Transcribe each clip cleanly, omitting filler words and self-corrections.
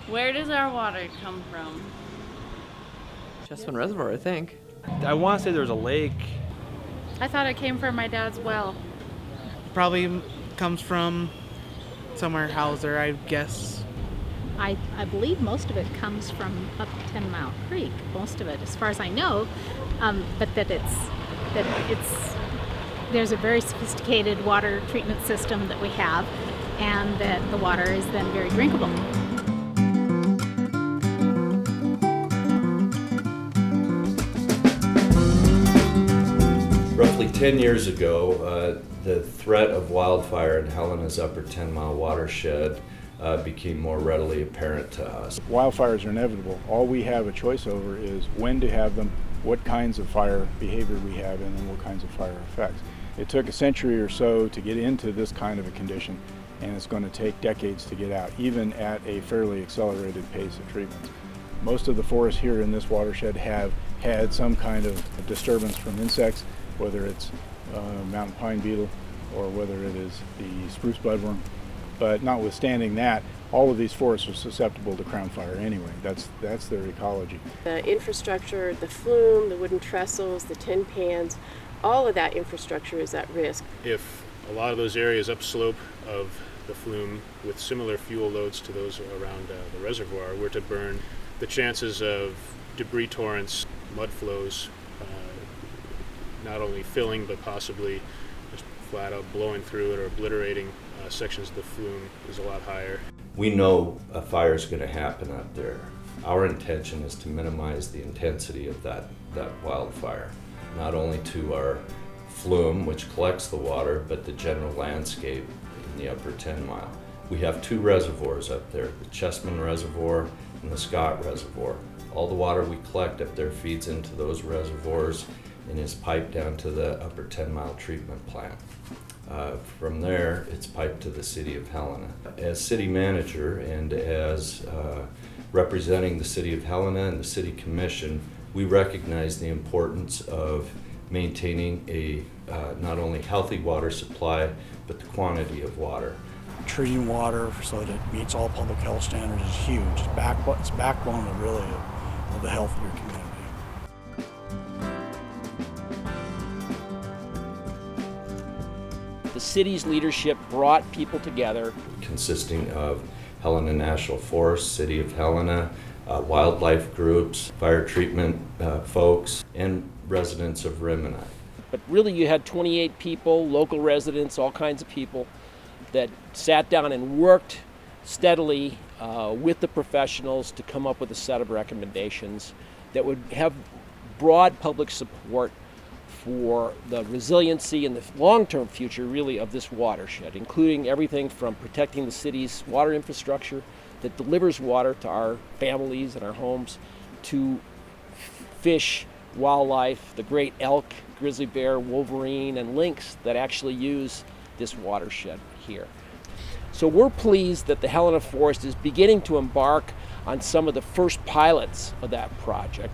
Where does our water come from? Chestnut Reservoir, I think. I want to say there's a lake. I thought it came from my dad's well. Probably comes from somewhere Hauser, I guess. I believe most of it comes from up 10 Mile Creek, most of it, as far as I know, but that there's a very sophisticated water treatment system that we have, and that the water is then very drinkable. Roughly 10 years ago, the threat of wildfire in Helena's upper 10-mile watershed became more readily apparent to us. Wildfires are inevitable. All we have a choice over is when to have them, what kinds of fire behavior we have, and then what kinds of fire effects. It took a century or so to get into this kind of a condition, and it's going to take decades to get out, even at a fairly accelerated pace of treatments. Most of the forests here in this watershed have had some kind of disturbance from insects, whether it's mountain pine beetle or whether it is the spruce budworm. But notwithstanding that, all of these forests are susceptible to crown fire anyway. That's their ecology. The infrastructure, the flume, the wooden trestles, the tin pans, all of that infrastructure is at risk. If a lot of those areas upslope of the flume with similar fuel loads to those around the reservoir were to burn, the chances of debris torrents, mud flows, not only filling but possibly just flat out blowing through it or obliterating sections of the flume is a lot higher. We know a fire is going to happen up there. Our intention is to minimize the intensity of that wildfire, not only to our flume, which collects the water, but the general landscape in the upper 10 mile. We have two reservoirs up there, the Chessman Reservoir and the Scott Reservoir. All the water we collect up there feeds into those reservoirs and is piped down to the upper 10 mile treatment plant. From there, it's piped to the City of Helena. As city manager and as representing the City of Helena and the City Commission, we recognize the importance of maintaining a not only healthy water supply, but the quantity of water. Treating water so that it meets all public health standards is huge. It's backbone of the health of your community. The city's leadership brought people together. Consisting of Helena National Forest, City of Helena, wildlife groups, fire treatment folks, and residents of Rimini. But really you had 28 people, local residents, all kinds of people that sat down and worked steadily with the professionals to come up with a set of recommendations that would have broad public support for the resiliency and the long-term future, really, of this watershed, including everything from protecting the city's water infrastructure that delivers water to our families and our homes, to fish, wildlife, the great elk, grizzly bear, wolverine, and lynx that actually use this watershed here. So we're pleased that the Helena Forest is beginning to embark on some of the first pilots of that project.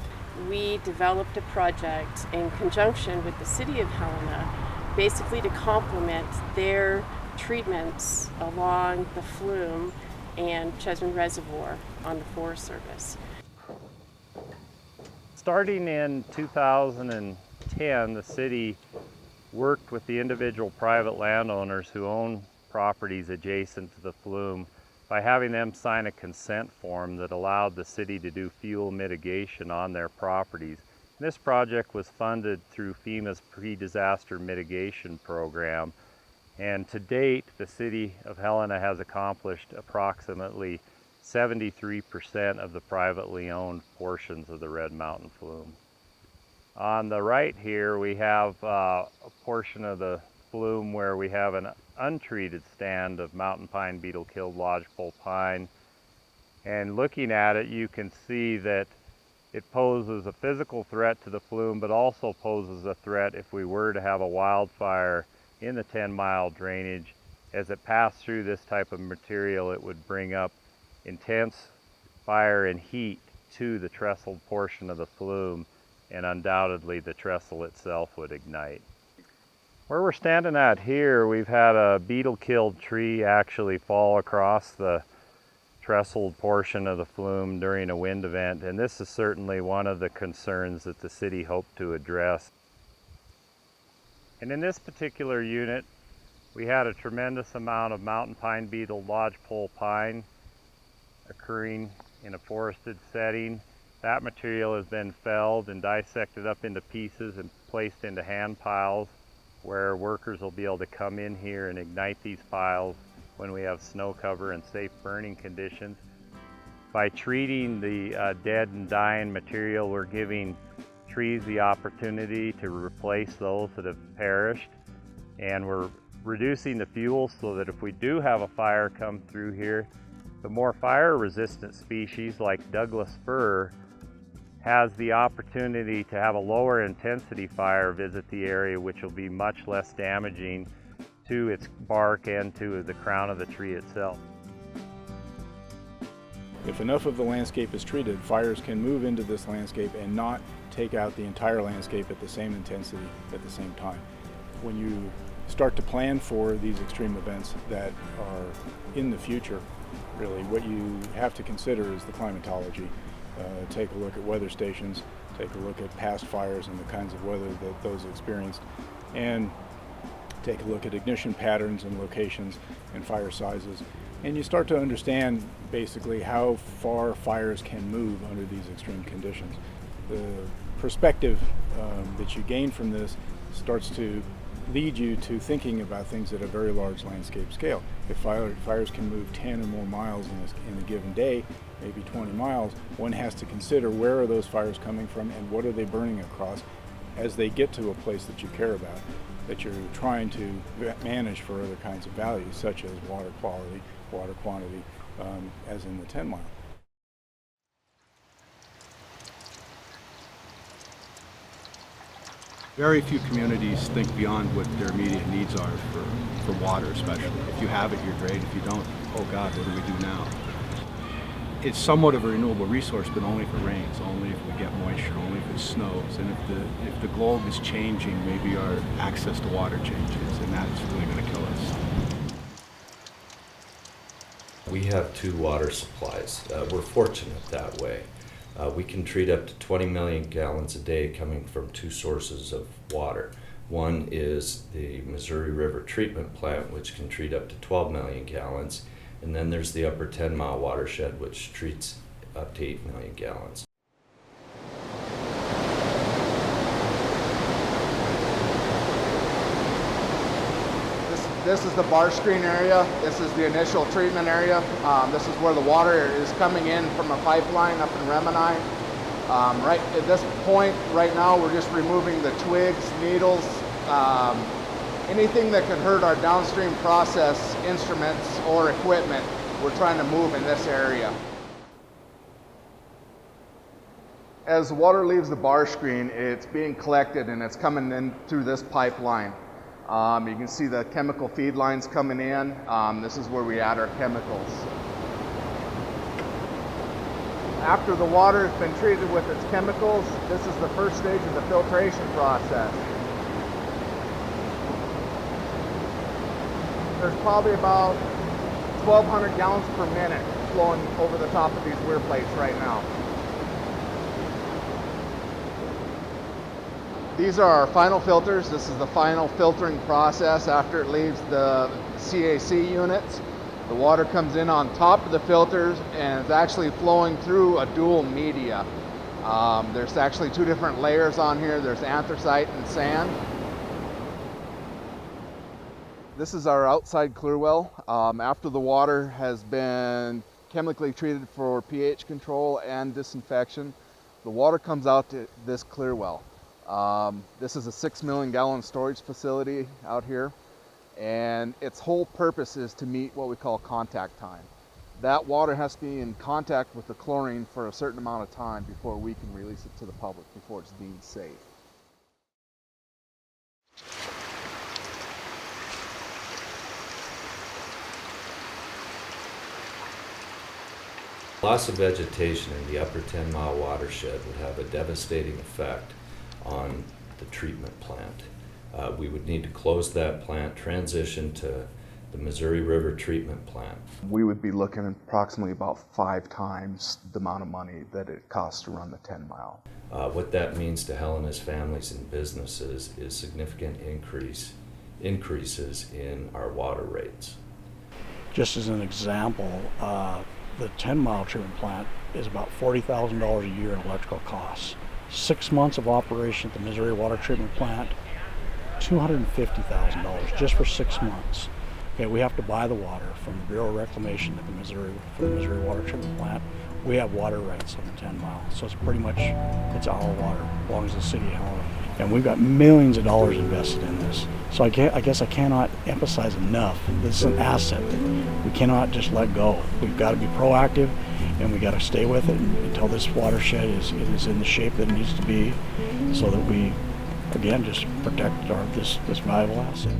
We developed a project in conjunction with the City of Helena, basically to complement their treatments along the flume and Chessman Reservoir on the Forest Service. Starting in 2010, the city worked with the individual private landowners who own properties adjacent to the flume by having them sign a consent form that allowed the city to do fuel mitigation on their properties. This project was funded through FEMA's pre-disaster mitigation program, and to date the City of Helena has accomplished approximately 73% of the privately owned portions of the Red Mountain Flume. On the right here we have a portion of the flume where we have an untreated stand of mountain pine beetle killed lodgepole pine, and looking at it you can see that it poses a physical threat to the flume, but also poses a threat if we were to have a wildfire in the 10-mile drainage. As it passed through this type of material, it would bring up intense fire and heat to the trestled portion of the flume, and undoubtedly the trestle itself would ignite. Where we're standing at here, we've had a beetle-killed tree actually fall across the trestled portion of the flume during a wind event, and this is certainly one of the concerns that the city hoped to address. And in this particular unit, we had a tremendous amount of mountain pine beetle lodgepole pine occurring in a forested setting. That material has been felled and dissected up into pieces and placed into hand piles where workers will be able to come in here and ignite these piles when we have snow cover and safe burning conditions. By treating the dead and dying material, we're giving trees the opportunity to replace those that have perished, and we're reducing the fuel so that if we do have a fire come through here, the more fire-resistant species like Douglas fir has the opportunity to have a lower intensity fire visit the area, which will be much less damaging to its bark and to the crown of the tree itself. If enough of the landscape is treated, fires can move into this landscape and not take out the entire landscape at the same intensity at the same time. When you start to plan for these extreme events that are in the future, really, what you have to consider is the climatology. Take a look at weather stations, take a look at past fires and the kinds of weather that those experienced, and take a look at ignition patterns and locations and fire sizes. And you start to understand basically how far fires can move under these extreme conditions. The perspective that you gain from this starts to lead you to thinking about things at a very large landscape scale. If fires can move 10 or more miles in a given day, maybe 20 miles, one has to consider where are those fires coming from and what are they burning across as they get to a place that you care about, that you're trying to manage for other kinds of values, such as water quality, water quantity, as in the Tenmile. Very few communities think beyond what their immediate needs are for water, especially. If you have it, you're great. If you don't, oh God, what do we do now? It's somewhat of a renewable resource, but only if it rains, only if we get moisture, only if it snows. And if the globe is changing, maybe our access to water changes, and that's really going to kill us. We have 2 water supplies. We're fortunate that way. We can treat up to 20 million gallons a day coming from 2 sources of water. One is the Missouri River Treatment Plant, which can treat up to 12 million gallons. And then there's the upper 10-mile watershed, which treats up to 8 million gallons. This is the bar screen area. This is the initial treatment area. This is where the water is coming in from a pipeline up in Remini. Right at this point, right now, we're just removing the twigs, needles, anything that could hurt our downstream process instruments or equipment. We're trying to move in this area. As water leaves the bar screen, it's being collected and it's coming in through this pipeline. You can see the chemical feed lines coming in. This is where we add our chemicals. After the water has been treated with its chemicals, this is the first stage of the filtration process. There's probably about 1,200 gallons per minute flowing over the top of these weir plates right now. These are our final filters. This is the final filtering process after it leaves the CAC units. The water comes in on top of the filters and it's actually flowing through a dual media. There's actually 2 different layers on here. There's anthracite and sand. This is our outside clear well. After the water has been chemically treated for pH control and disinfection, the water comes out to this clear well. This is a 6 million gallon storage facility out here, and its whole purpose is to meet what we call contact time. That water has to be in contact with the chlorine for a certain amount of time before we can release it to the public, before it's deemed safe. Loss of vegetation in the upper 10-mile watershed would have a devastating effect on the treatment plant. We would need to close that plant, transition to the Missouri River Treatment Plant. We would be looking at approximately about 5 times the amount of money that it costs to run the 10 mile. What that means to Helena's families and businesses is significant increases in our water rates. Just as an example, the 10-mile treatment plant is about $40,000 a year in electrical costs. 6 months of operation at the Missouri Water Treatment Plant, $250,000 just for 6 months. Okay, we have to buy the water from the Bureau of Reclamation at the Missouri Water Treatment Plant. We have water rights on the 10 mile, so it's pretty much, it's our water, belongs to the City of Helena. And we've got millions of dollars invested in this. So I guess I cannot emphasize enough, this is an asset that we cannot just let go. We've got to be proactive, and we got to stay with it until this watershed is in the shape that it needs to be, so that we, again, just protect this valuable asset.